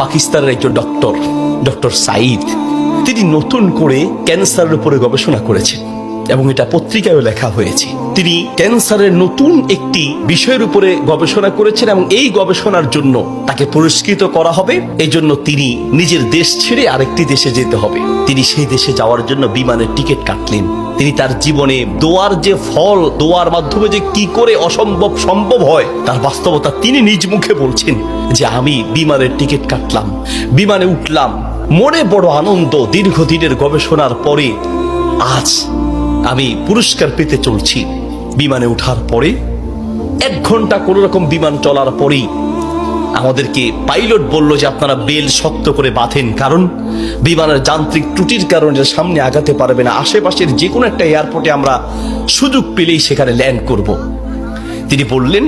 পাকিস্তানের একজন ডক্টর সাইদ, তিনি নতুন করে ক্যান্সারের উপরে গবেষণা করেছেন এবং এটা পত্রিকায়ও লেখা হয়েছে। তিনি ক্যান্সারের নতুন একটি বিষয়ের উপরে গবেষণা করেছেন এবং এই গবেষণার জন্য তাকে পুরস্কৃত করা হবে। এই জন্য তিনি নিজের দেশ ছেড়ে আরেকটি দেশে যেতে হবে। তিনি সেই দেশে যাওয়ার জন্য বিমানের টিকিট কাটলেন। তিনি তার জীবনে দোয়ার যে ফল, দোয়ার মাধ্যমে যে কি করে অসম্ভব সম্ভব হয় তার বাস্তবতা তিনি নিজ মুখে বলছেন যে আমি বিমানের টিকিট কাটলাম, বিমানে উঠলাম, মনে বড় আনন্দ। দীর্ঘদিনের গবেষণার পরে আজ আমি পুরস্কার পেতে চলছি। বিমানে ওঠার পরে 1 ঘন্টা কোন রকম বিমান চলার পরেই আমাদেরকে পাইলট বলল যে আপনারা বেল শক্ত করে বাঁধেন, কারণ বিমানের যান্ত্রিক ত্রুটির কারণে সামনে আগাতে পারবে না। আশেপাশের যে কোনো একটা এয়ারপোর্টে আমরা সুযোগ পেলেই সেখানে ল্যান্ড করব। তিনি বললেন।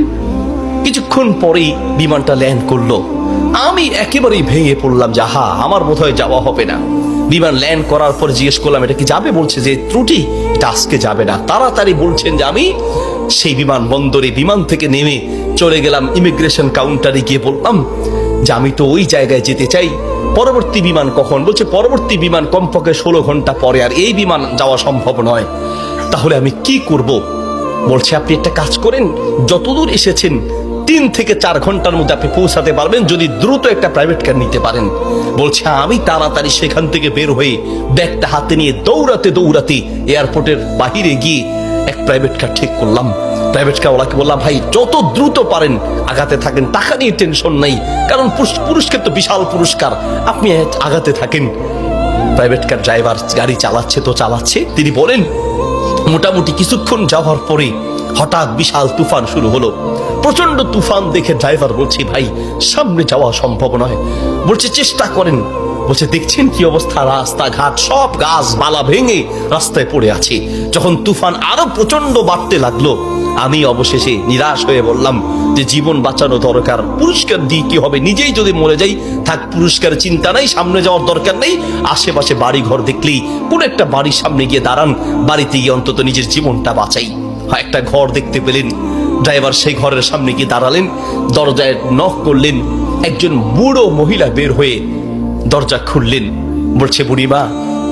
কিছুক্ষণ পরেই বিমানটা ল্যান্ড করলো। আমি একেবারেই ভেঙে পড়লাম যে আহা, আমার বোধহয় যাওয়া হবে না। বিমান ল্যান্ড করার পর জিজ্ঞেস করলাম এটা কি যাবে? বলছে যে ত্রুটি, এটা আজকে যাবে না। তাড়াতাড়ি বলছেন যে আমি সেই বিমান বন্দরে বিমান থেকে নেমে চলে গেলাম ইমিগ্রেশন কাউন্টারে, গিয়ে বললাম যে আমি তো ওই জায়গায় যেতে চাই, পরবর্তী বিমান কখন? বলছে পরবর্তী বিমান কমপক্ষে 16 ঘন্টা পরে, আর এই বিমান যাওয়া সম্ভব নয়। তাহলে আমি কি করব? বলছে আপনি একটা কাজ করেন, যতদূর এসেছেন 3 থেকে 4 ঘন্টার মধ্যে আপনি পৌঁছাতে পারবেন যদি দ্রুত একটা প্রাইভেট কার নিতে পারেন। বলছে আমি তাড়াতাড়ি সেখান থেকে বের হয়ে ব্যাগটা হাতে নিয়ে দৌড়াতে দৌড়াতে এয়ারপোর্টের বাহিরে গিয়ে এক প্রাইভেট কার ঠিক করলাম। প্রাইভেট কার ওলাকে বললাম ভাই যত দ্রুত পারেন আগাতে থাকেন, টাকা নিয়ে টেনশন নাই, কারণ পুরস্কার তো বিশাল পুরস্কার, আপনি আগাতে থাকেন। প্রাইভেট কার ড্রাইভার গাড়ি চালাচ্ছে তো চালাচ্ছে। তিনি বলেন মোটামুটি কিছুক্ষণ যাওয়ার পরে হঠাৎ বিশাল তুফান শুরু হলো। প্রচন্ড তুফান দেখে ড্রাইভার বলছে ভাই সামনে যাওয়া সম্ভব নয়। বলছে চেষ্টা করেন। বলছে দেখছেন কি অবস্থা, রাস্তাঘাট সব গাছ মালা ভেঙে রাস্তায় পড়ে আছে। যখন তুফান আরো প্রচন্ড বাড়তে লাগলো আমি অবশেষে নিরাশ হয়ে বললাম যে জীবন বাঁচানো দরকার, পুরস্কার দিয়ে কি হবে, নিজেই যদি মরে যাই থাক, পুরস্কার চিন্তা নাই, সামনে যাওয়ার দরকার নেই। আশেপাশে বাড়ি ঘর দেখলেই কোন একটা বাড়ির সামনে গিয়ে দাঁড়ান, বাড়িতে গিয়ে অন্তত নিজের জীবনটা বাঁচাই। একটা ঘর দেখতে পেলেন, ড্রাইভার সেই ঘরের সামনে গিয়ে দাঁড়ালেন, দরজায় নক করলেন। একজন বুড়ো মহিলা বের হয়ে দরজা খুললেন। বলছে বুড়িমা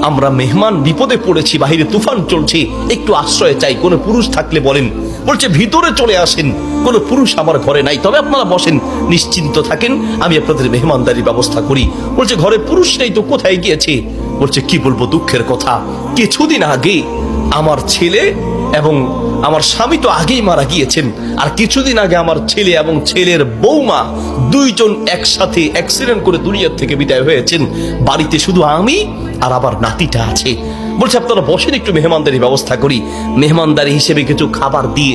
আমরা মেহমান বিপদে পড়েছি, বাহিরে তুফান চলছে, একটু আশ্রয় চাই, কোনো পুরুষ থাকলে বলেন। বলছে ভিতরে চলে আসেন, কোনো পুরুষ আমার ঘরে নাই, তবে আপনারা বসেন, নিশ্চিন্ত থাকেন, আমি আপনাদের মেহমানদারির ব্যবস্থা করি। বলছে ঘরে পুরুষ নেই তো কোথায় গিয়েছে? বলছে কি বলবো দুঃখের কথা, কিছুদিন আগে আমার ছেলে এবং আমার স্বামী তো আগেই মারা গিয়েছেন, আর কিছুদিন আগে আমার ছেলে এবং ছেলের বৌমা দুইজন একসাথে অ্যাক্সিডেন্ট করে দুনিয়ার থেকে বিদায় হয়েছেন। বাড়িতে শুধু আমি আর আবার নাতিটা আছে। বলছে আপনারা বসেন, একটু মেহমানদারি ব্যবস্থা করি। মেহমানদারি হিসেবে কিছু খাবার দিয়ে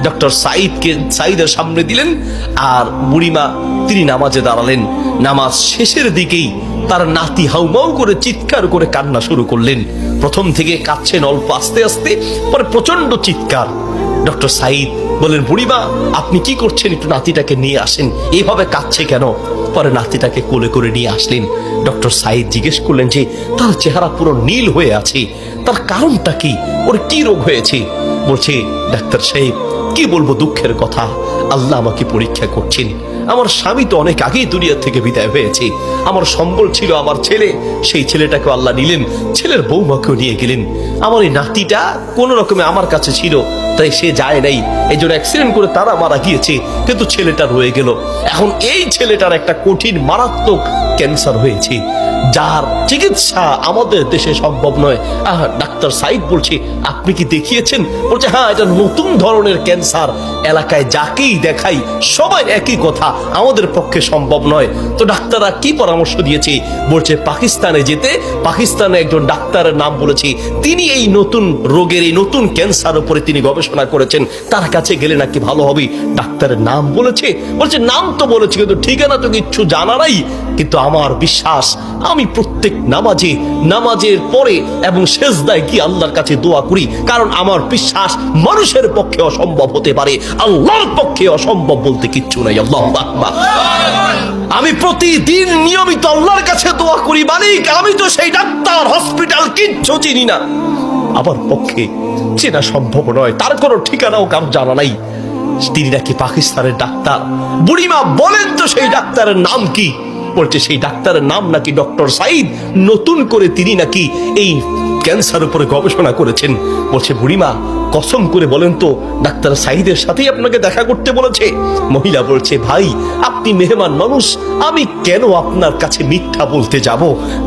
ডক্টর সাইদের সামনে দিলেন, আর বুড়িমা তিনি নামাজে দাঁড়ালেন। নামাজ শেষের দিকেই তার নাতি হাউমাউ করে চিৎকার করে কান্না শুরু করলেন। প্রথম থেকে কাঁদছেন অল্প আস্তে আস্তে, পরে প্রচন্ড চিৎকার। ডক্টর সাইদ বলেন বুড়িমা আপনি কি করছেন, একটু নাতিটাকে নিয়ে আসেন, এইভাবে কাঁদছে কেন? পরে নাতিটাকে কোলে করে নিয়ে আসলেন। ডক্টর সাইদ জিজ্ঞেস করলেন যে তার চেহারা পুরো নীল হয়ে আছে, তার কারণটা কি, ওর কি রোগ হয়েছে? বলছে ডাক্তার সাহেব কি বলবো দুঃখের কথা, আল্লাহ আমাকে পরীক্ষা করছেন। আমার স্বামী তো অনেক আগেই দুনিয়া থেকে বিদায় হয়েছে, আমার সম্বল ছিল আমার ছেলে, সেই ছেলেটাকে আল্লাহ নিলেন, ছেলের বৌমাকেও নিয়ে গেলেন। আমার এই নাতিটা কোন রকমে আমার কাছে ছিল, তাই সে যায় নাই, এই জন্য অ্যাক্সিডেন্ট করে তারা মারা গিয়েছে, কিন্তু ছেলেটা রয়ে গেল। এখন এই ছেলেটার একটা কঠিন মারাত্মক ক্যান্সার হয়েছে, যার চিকিৎসা আমাদের দেশে সম্ভব নয়। ডাক্তার সাইদ বলছে আপনি কি দেখিয়েছেন? বলছে হ্যাঁ, এটা নতুন ধরনের ক্যান্সার, এলাকায় যাকেই দেখাই সবাই একই কথা, আমাদের পক্ষে সম্ভব নয়। তো ডাক্তাররা কি পরামর্শ দিয়েছে? বলছে পাকিস্তানে যেতে। পাকিস্তানে একজন ডাক্তারের নাম বলেছে, তিনি এই নতুন রোগের, এই নতুন ক্যান্সার উপরে তিনি গবেষণা করেছেন, তার কাছে গেলে নাকি ভালো হবে। ডাক্তারের নাম বলেছে? বলছে নাম তো বলেছে, কিন্তু ঠিকানা তো কিচ্ছু জানা নাই। কিন্তু আমার বিশ্বাস, আমি প্রত্যেক নামাজের পরে এবং সেজদায় গিয়ে আল্লাহর কাছে দোয়া করি, কারণ আমার বিশ্বাস মানুষের পক্ষে অসম্ভব হতে পারে, আল্লাহর পক্ষে অসম্ভব বলতে কিচ্ছু নাই। আল্লাহু আকবার। আমি প্রতিদিন নিয়মিত আল্লাহর কাছে দোয়া করি, মালিক আমি তো সেই ডাক্তার হসপিটাল কিচ্ছু চিনি না, আমার পক্ষে চেনা সম্ভব নয়, তার কোনো ঠিকানাও কারো জানা নাই। তিনি নাকি পাকিস্তানের ডাক্তার। বুড়িমা বলেন তো সেই ডাক্তারের নাম কি? বলছে সেই ডাক্তারের নাম নাকি ডক্টর সাইদ, নতুন করে তিনি নাকি এই ক্যান্সার উপরে গবেষণা করেছেন। বলছে বুড়িমা কসম করে বলেন তো ডাক্তার সাইদের সাথেই আপনাকে দেখা করতে বলেছে? মহিলা বলছে ভাই আপনি মেহমান মানুষ, আমি কেন আপনার কাছে মিথ্যা বলতে যাব?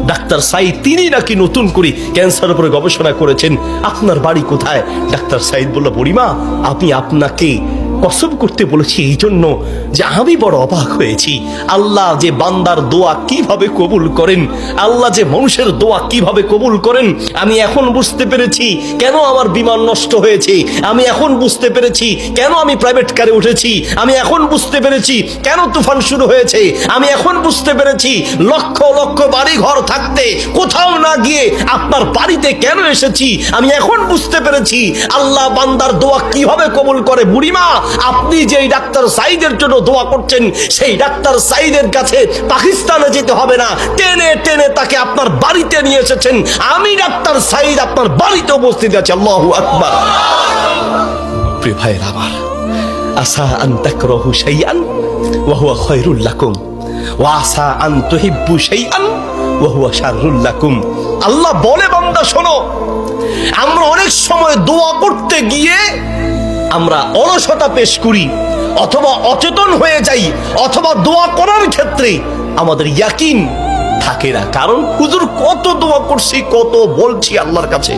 ডাক্তার সাইদ তিনি নাকি নতুন করে ক্যান্সার উপরে গবেষণা করেছেন, আপনার বাড়ি কোথায়? ডাক্তার সাইদ বলল বুড়িমা আমি আপনাকে কসম করতে বলেছি এই জন্য যে আমি বড় অবাক হয়েছি, আল্লাহ যে বান্দার দোয়া কিভাবে কবুল করেন, আল্লাহ যে মানুষের দোয়া কিভাবে কবুল করেন, আমি এখন বুঝতে পেরেছি কেন আমার বিমান নষ্ট হয়েছে, আমি এখন বুঝতে পেরেছি কেন আমি প্রাইভেট কারে উঠেছি, আমি এখন বুঝতে পেরেছি কেন তুফান শুরু হয়েছে, আমি এখন বুঝতে পেরেছি লক্ষ লক্ষ বাড়ি ঘর থাকতে কোথাও না গিয়ে আপনার বাড়িতে কেন এসেছি, আমি এখন বুঝতে পেরেছি আল্লাহ বান্দার দোয়া কিভাবে কবুল করে। বুড়িমা আপনি যেই ডাক্তার সাইদের জন্য দোয়া করছেন সেই ডাক্তার সাইদের কাছে পাকিস্তানে যেতে হবে না, টেনে টেনে তাকে আপনার বাড়িতে নিয়ে এসেছেন, আমি ডাক্তার সাইদ আপনার বাড়িতে উপস্থিত আছি। আল্লাহু আকবার। প্রিয় ভাইয়ের আমার, আসা আন তাকরাহু শাইআন ওয়া হুয়া খায়রুল লাকুম ওয়া আসা আন তুহিব্বু শাইআন ওয়া হুয়া শাররুল লাকুম। আল্লাহ বলে বান্দা শোনো, আমরা অনেক সময় দোয়া করতে গিয়ে আমরা অলসতা পেশ করি, অথবা অচেতন হয়ে যাই, অথবা দোয়া করার ক্ষেত্রে আমাদের ইয়াকিন থাকে না। কারণ হুজুর কত দোয়া করছি, কত বলছি আল্লাহর কাছে,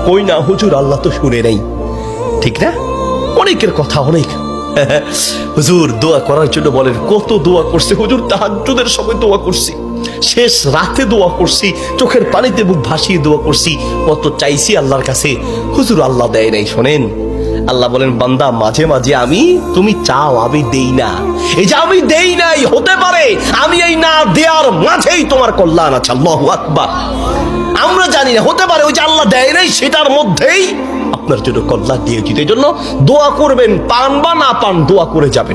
কই না হুজুর আল্লাহ তো শুনে নেই, ঠিক না? অনেকের কথা অনেক হুজুর দোয়া করার জন্য বলেন, কত দোয়া করছি হুজুর, তাহাজ্জুদের সময় দোয়া করছি, শেষ রাতে দোয়া করছি, চোখের পানিতে বুক ভাসিয়ে দোয়া করছি, কত চাইছি আল্লাহর কাছে, হুজুর আল্লাহ দেয় নাই। শোনেন আল্লাহ বলেন বান্দা মাঝে মাঝে আমি তুমি চাও আমি দেই না, এই যে আমি দেই নাই হতে পারে আমি এই না দেওয়ার মাঝেই তোমার কল্যাণ আছে। আল্লাহু আকবার। আমরা জানি না, হতে পারে ওই যে আল্লাহ দেয় নাই সেটার মধ্যেই আপনার জন্য কল্যাণ দিয়েছি। এই জন্য দোয়া করবেন, পান বা না পান দোয়া করে যাবেন।